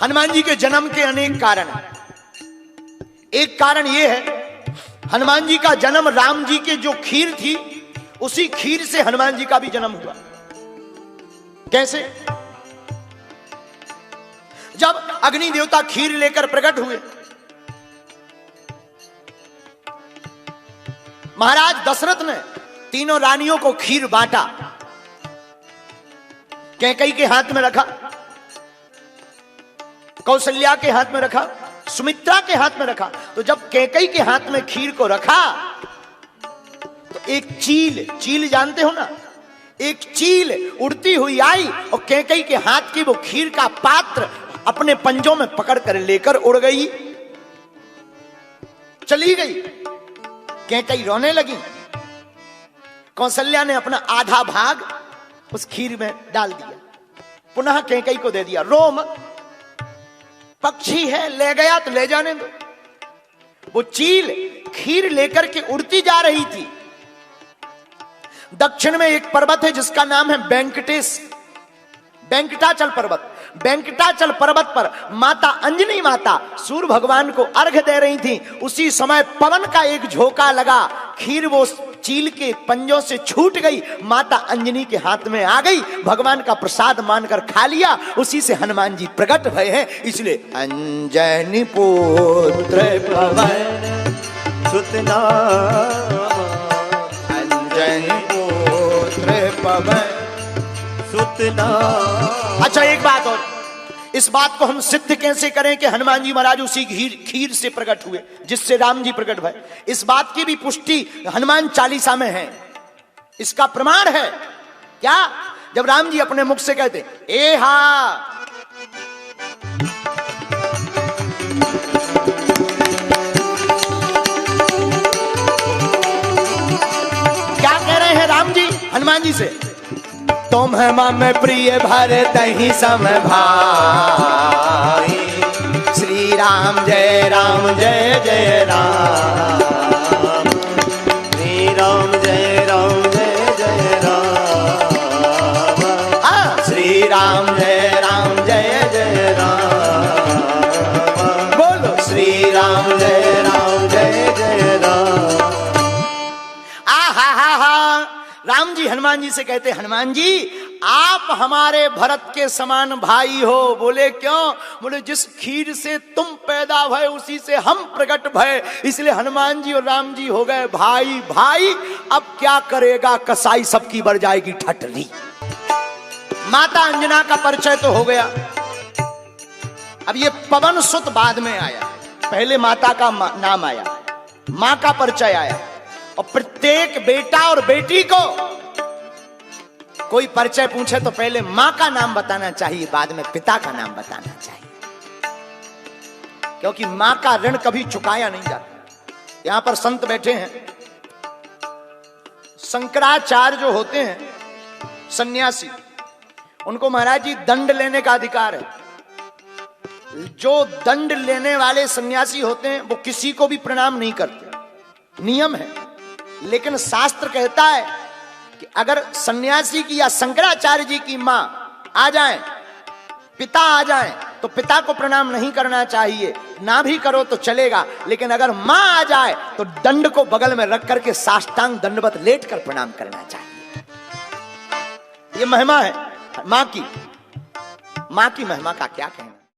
हनुमान जी के जन्म के अनेक कारण हैं। एक कारण यह है, हनुमान जी का जन्म राम जी के जो खीर थी उसी खीर से हनुमान जी का भी जन्म हुआ। कैसे? जब अग्नि देवता खीर लेकर प्रकट हुए, महाराज दशरथ ने तीनों रानियों को खीर बांटा, कैकेयी के हाथ में रखा, कौशल्या के हाथ में रखा, सुमित्रा के हाथ में रखा। तो जब कैकेयी के हाथ में खीर को रखा तो एक चील जानते हो ना, एक चील उड़ती हुई आई और कैकेयी के हाथ की वो खीर का पात्र अपने पंजों में पकड़ कर लेकर उड़ गई, चली गई। कैकेयी रोने लगी। कौशल्या ने अपना आधा भाग उस खीर में डाल दिया, पुनः कैकेयी को दे दिया। रोम पक्षी है, ले गया तो ले जाने दो। वो चील खीर लेकर के उड़ती जा रही थी। दक्षिण में एक पर्वत है जिसका नाम है वेंकटाचल पर्वत। वेंकटाचल पर्वत पर माता अंजनी माता सूर्य भगवान को अर्घ्य दे रही थी। उसी समय पवन का एक झोंका लगा, खीर वो चील के पंजों से छूट गई, माता अंजनी के हाथ में आ गई, भगवान का प्रसाद मानकर खा लिया। उसी से हनुमान जी प्रकट भय हैं, इसलिए अंजनी पुत्र पवन सुत नाम, अंजनी पुत्र पवन सुत नाम। अच्छा एक बात और, इस बात को हम सिद्ध कैसे करें कि हनुमान जी महाराज उसी खीर से प्रकट हुए जिससे राम जी प्रकट भय? इस बात की भी पुष्टि हनुमान चालीसा में है। इसका प्रमाण है क्या? जब राम जी अपने मुख से कहते ए हा, क्या कह रहे हैं राम जी हनुमान जी से? तुम मम प्रिय भरत ही सम भाई, श्री राम जय जय राम, श्री राम जय जय राम, श्री राम जय जय राम, बोलो श्री राम जय जय राम। राम जी हनुमान जी से कहते, हनुमान जी आप हमारे भरत के समान भाई हो। बोले क्यों? बोले जिस खीर से तुम पैदा भय उसी से हम प्रकट भय, इसलिए हनुमान जी और राम जी हो गए भाई भाई। अब क्या करेगा कसाई, सबकी बढ़ जाएगी ठटरी। माता अंजना का परिचय तो हो गया। अब ये पवन सुत बाद में आया, पहले माता का नाम आया, मां का परिचय आया। और प्रत्येक बेटा और बेटी को कोई परिचय पूछे तो पहले मां का नाम बताना चाहिए, बाद में पिता का नाम बताना चाहिए, क्योंकि मां का ऋण कभी चुकाया नहीं जाता। यहां पर संत बैठे हैं, शंकराचार्य जो होते हैं सन्यासी, उनको महाराज जी दंड लेने का अधिकार है। जो दंड लेने वाले सन्यासी होते हैं वो किसी को भी प्रणाम नहीं करते, नियम है। लेकिन शास्त्र कहता है कि अगर सन्यासी की या शंकराचार्य जी की मां आ जाए, पिता आ जाए, तो पिता को प्रणाम नहीं करना चाहिए, ना भी करो तो चलेगा। लेकिन अगर मां आ जाए तो दंड को बगल में रख करके साष्टांग दंडवत लेट कर प्रणाम करना चाहिए। ये महिमा है मां की। मां की महिमा का क्या कहना।